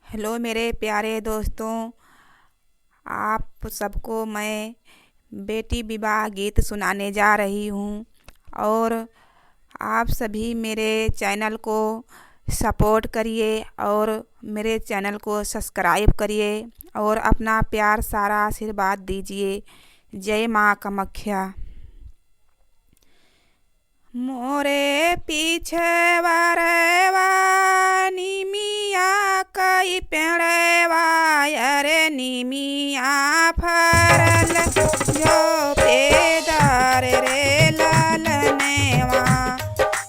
Hello मेरे प्यारे दोस्तों, आप सबको मैं बेटी विवाह गीत सुनाने जा रही हूँ। और आप सभी मेरे चैनल को सपोर्ट करिए और मेरे चैनल को सब्सक्राइब करिए और अपना प्यार सारा आशीर्वाद दीजिए। जय माँ कामाख्या। मोरे पीछे वरवा निमिया कई पेड़वा अरे निमिया फरल जो पेदार रे लालनेवा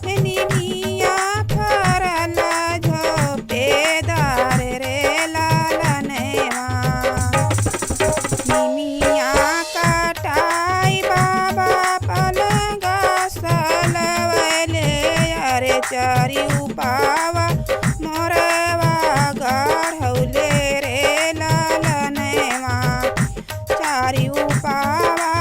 निमिया फरल जो पेदार रे लालनेवा निमिया कटाई बाबा पलंगा सलवले अरे चारी उपावा मोरवा गढ़ौले रे लालनेवा चारी उपावा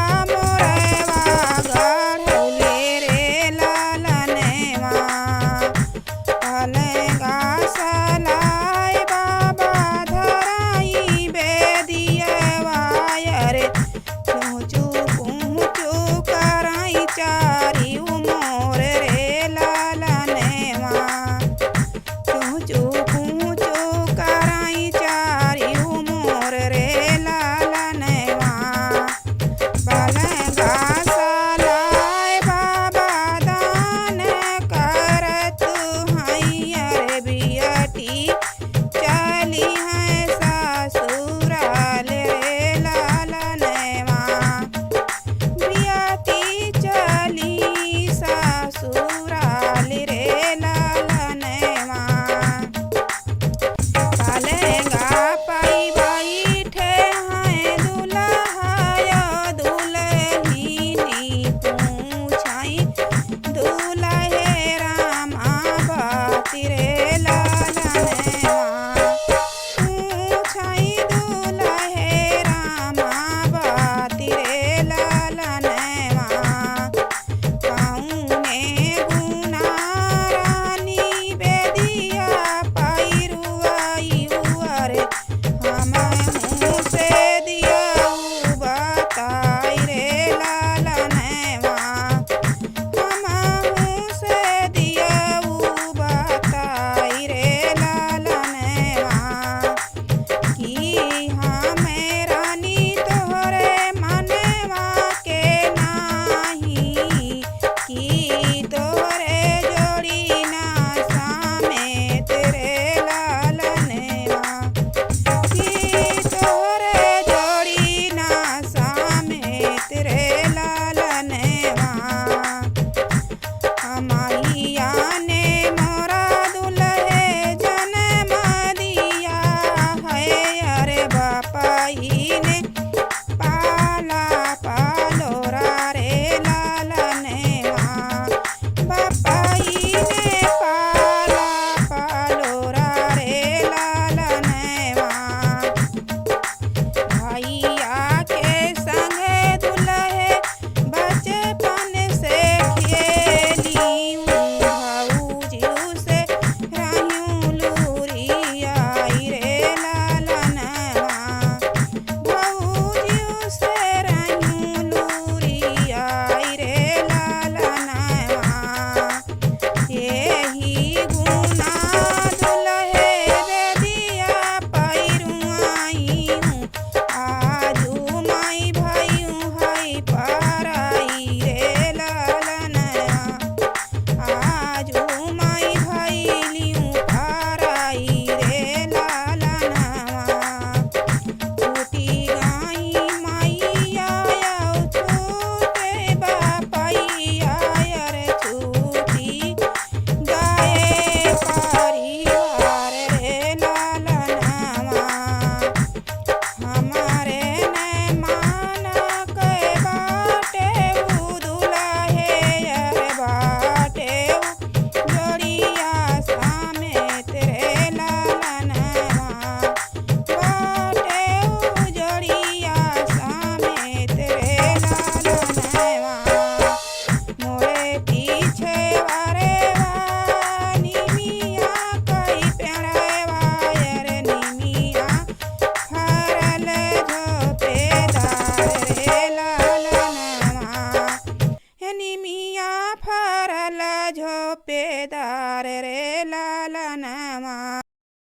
झोपेदार रे